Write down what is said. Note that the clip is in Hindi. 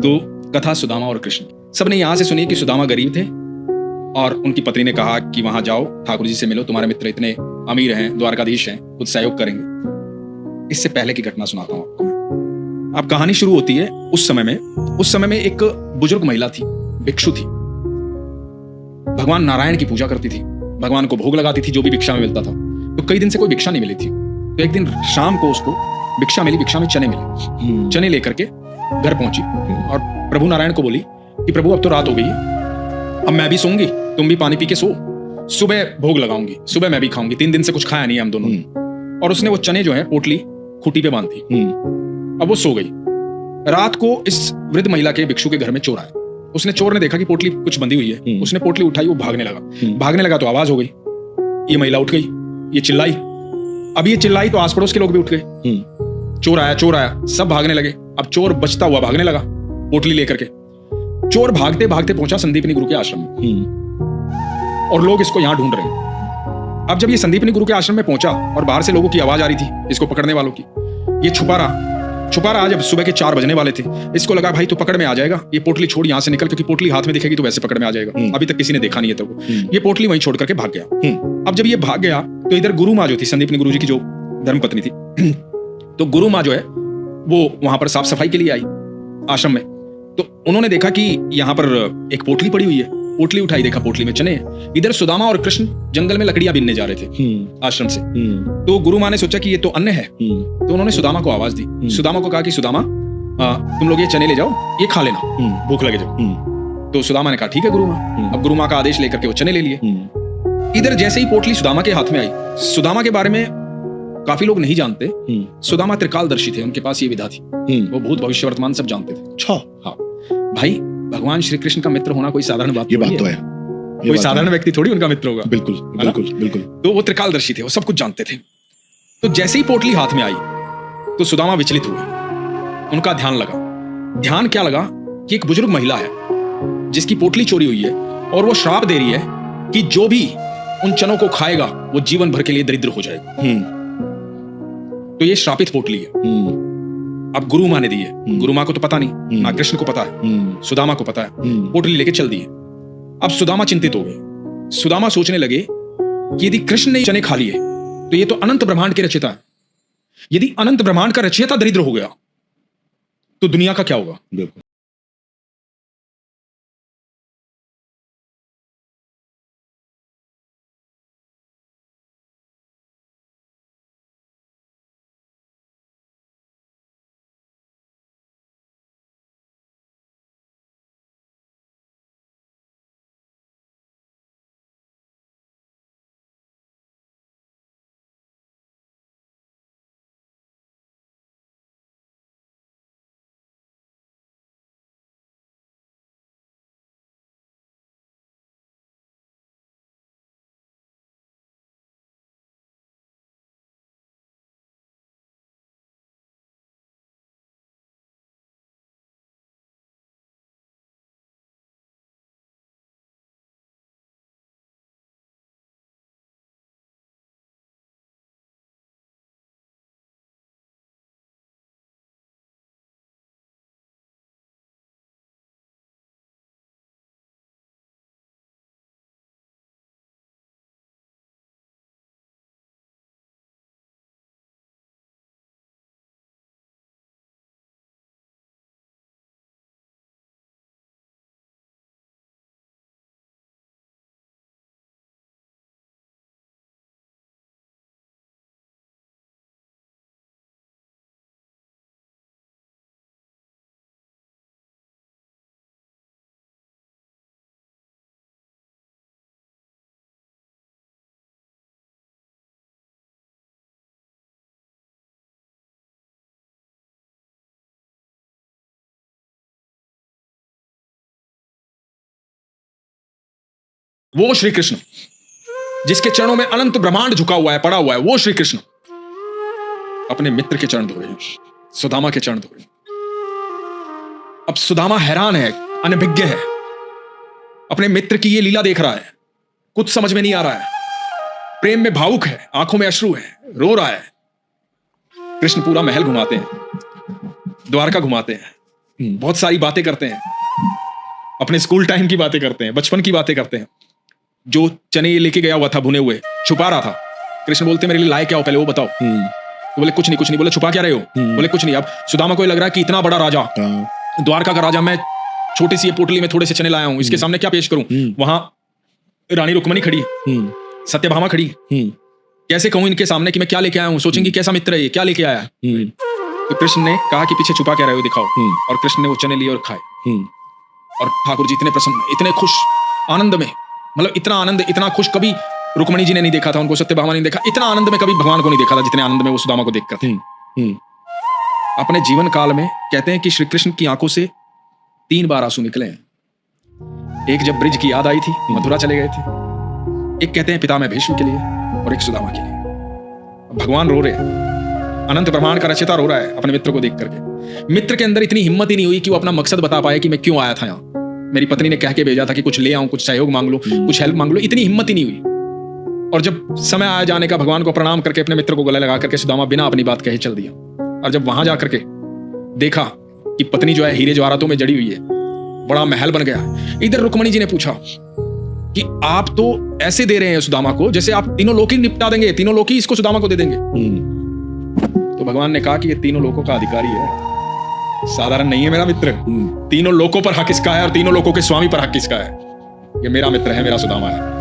तो कथा सुदामा और कृष्ण। सबने यहां से सुनी कि सुदामा गरीब थे और उनकी पत्नी ने कहा कि वहां जाओ, ठाकुर जी से मिलो, तुम्हारे मित्र इतने अमीर हैं, द्वारकाधीश हैं, कुछ सहयोग करेंगे। इससे पहले की घटना सुनाता हूं आपको। अब कहानी शुरू होती है उस समय में एक बुजुर्ग महिला थी, भिक्षु थी, भगवान नारायण की पूजा करती थी, भगवान को भोग लगाती थी जो भी भिक्षा में मिलता था। तो कई दिन से कोई भिक्षा नहीं मिली थी, तो एक दिन शाम को उसको भिक्षा मिली, भिक्षा में चने मिले। चने लेकर के घर पहुंची और प्रभु नारायण को बोली कि प्रभु अब तो रात हो गई है, अब मैं भी सोऊंगी, तुम भी पानी पी के सो, सुबह भोग लगाऊंगी, सुबह मैं भी खाऊंगी, 3 दिन से कुछ खाया नहीं है हम दोनों ने। और उसने वो चने जो है पोटली खूंटी पे बांधी। अब वो सो गई। रात को इस वृद्ध महिला के भिक्षु के घर में चोर आया। उसने, चोर ने देखा कि पोटली कुछ बंधी हुई है, उसने पोटली उठाई, वो भागने लगा तो आवाज हो गई, ये महिला उठ गई, ये चिल्लाई। अब ये चिल्लाई तो आस पड़ोस के लोग भी उठ गए, चोर आया, सब भागने लगे। अब चोर बचता हुआ भागने लगा पोटली लेकर के। चोर भागते भागते पहुंचा संदीपनी गुरु के आश्रम में और लोग इसको यहां ढूंढ रहे हैं। अब जब ये संदीपनी गुरु के आश्रम में पहुंचा और बाहर से लोगों की आवाज आ रही थी इसको पकड़ने वालों की, ये छुपा रहा। जब सुबह के 4 बजने वाले थे, इसको लगा भाई तू पकड़ में आ जाएगा, ये पोटली छोड़ यहां से निकल, क्योंकि पोटली हाथ में दिखेगी तो वैसे पकड़ में आ जाएगा। अभी तक किसी ने देखा नहीं है तो ये पोटली वहीं छोड़ करके भाग गया। अब जब ये भाग गया तो इधर गुरु माँ जो थी, संदीपनी गुरु जी की जो धर्मपत्नी थी, तो गुरु माँ जो है वो वहां पर साफ सफाई के लिए आई आश्रम में। तो उन्होंने देखा कि यहाँ पर एक पोटली पड़ी हुई है, पोटली उठाई, देखा पोटली में चने हैं। इधर सुदामा और कृष्ण जंगल में लकड़ियां बीनने जा रहे थे आश्रम से। तो गुरु माँ ने सोचा कि ये तो अन्न है, तो उन्होंने सुदामा को आवाज दी, सुदामा को कहा कि सुदामा तुम लोग ये चने ले जाओ, ये खा लेना, भूख लगे जब। तो सुदामा ने कहा ठीक है गुरु माँ। अब गुरु माँ का आदेश लेकर के वो चने ले लिए। इधर जैसे ही पोटली सुदामा के हाथ में आई, सुदामा के बारे में काफी लोग नहीं जानते, सुदामा त्रिकालदर्शी थे, उनके पास ये विधा थी, वो भूत भविष्य वर्तमान सब जानते थे। हाँ भाई, भगवान श्री कृष्ण का मित्र होना कोई साधारण बात तो है, कोई साधारण व्यक्ति थोड़ी उनका मित्र होगा। बिल्कुल। तो वो त्रिकालदर्शी थे, वो सब कुछ जानते थे। तो जैसे ही पोटली हाथ में आई तो सुदामा विचलित हुए, उनका ध्यान क्या लगा कि एक बुजुर्ग महिला है जिसकी पोटली चोरी हुई है और वो श्राप दे रही है कि जो भी उन चनों को खाएगा वो जीवन भर के लिए दरिद्र हो जाएगा। तो ये श्रापित पोटली है। अब गुरु माँ ने दी है, गुरु माँ को तो पता नहीं, ना कृष्ण को पता है, सुदामा को पता है। पोटली लेके चल दी है। अब सुदामा चिंतित हो गए। सुदामा सोचने लगे कि यदि कृष्ण ने चने खा लिए तो ये तो अनंत ब्रह्मांड के रचयिता है, यदि अनंत ब्रह्मांड का रचयिता दरिद्र हो गया तो दुनिया का क्या होगा। वो श्री कृष्ण जिसके चरणों में अनंत ब्रह्मांड झुका हुआ है, पड़ा हुआ है, वो श्री कृष्ण अपने मित्र के चरण धो रहे हैं, सुदामा के चरण धो रहे हैं। अब सुदामा हैरान है, अनभिज्ञ है, अपने मित्र की ये लीला देख रहा है, कुछ समझ में नहीं आ रहा है, प्रेम में भावुक है, आंखों में अश्रु है, रो रहा है। कृष्ण पूरा महल घुमाते हैं, द्वारका घुमाते हैं, बहुत सारी बातें करते हैं, अपने स्कूल टाइम की बातें करते हैं, बचपन की बातें करते हैं। जो चने ये लेके गया हुआ था भुने हुए, छुपा रहा था, कृष्ण बोलते मेरे लिए लाए क्या हो पहले वो बताओ। तो बोले कुछ नहीं। बोले छुपा क्या रहे हो? बोले कुछ नहीं। अब सुदामा को लग रहा है कि इतना बड़ा राजा, द्वारका का राजा, मैं छोटी सी पोटली में थोड़े से चने लाया हूं, इसके सामने क्या पेश करूं? वहां रानी रुक्मणी खड़ी है, सत्यभामा खड़ी है, कैसे कहूं इनके सामने कि मैं क्या लेके आया हूं? सोचेंगे कैसा मित्र है ये, क्या लेके आया है? तो कृष्ण ने कहा कि पीछे छुपा क्या रहे हो दिखाओ। और कृष्ण ने वो चने लिए और खाए। और ठाकुर जी इतने प्रसन्न, इतने खुश, आनंद में, मतलब इतना आनंद, इतना खुश कभी रुक्मणी जी ने नहीं देखा था, उनको सत्यभामा ने देखा, इतना आनंद में कभी भगवान को नहीं देखा था जितने आनंद में वो सुदामा को देखकर थे। अपने जीवन काल में कहते हैं कि श्री कृष्ण की आंखों से 3 बार आंसू निकले हैं। एक जब ब्रिज की याद आई थी, मथुरा चले गए थे। एक कहते हैं पितामह भीष्म के लिए, और एक सुदामा के लिए। भगवान रो रहे हैं, अनंत ब्रह्मांड का रचयिता रो रहा है अपने मित्र को देख करके। मित्र के अंदर इतनी हिम्मत ही नहीं हुई कि वो अपना मकसद बता पाए कि मैं क्यों आया था यहाँ। मेरी पत्नी ने कह के भेजा था कि कुछ ले आऊं, कुछ सहयोग मांग लो, कुछ हेल्प मांग लो, इतनी हिम्मत ही नहीं हुई। और जब समय आया जाने का, भगवान को प्रणाम करके अपने मित्र को गले लगा करके सुदामा बिना अपनी बात कहे चल दिया। और जब वहां जा करके देखा कि पत्नी जो है हीरे जवाहरातों में जड़ी हुई है, बड़ा महल बन गया। इधर रुक्मणी जी ने पूछा कि आप तो ऐसे दे रहे हैं सुदामा को जैसे आप तीनों लोक ही निपटा देंगे, तीनों लोक ही इसको सुदामा को दे देंगे। तो भगवान ने कहा कि ये तीनों लोकों का अधिकारी है, साधारण नहीं है मेरा मित्र। तीनों लोकों पर हक इसका है और तीनों लोकों के स्वामी पर हक इसका है। ये मेरा मित्र है, मेरा सुदामा है।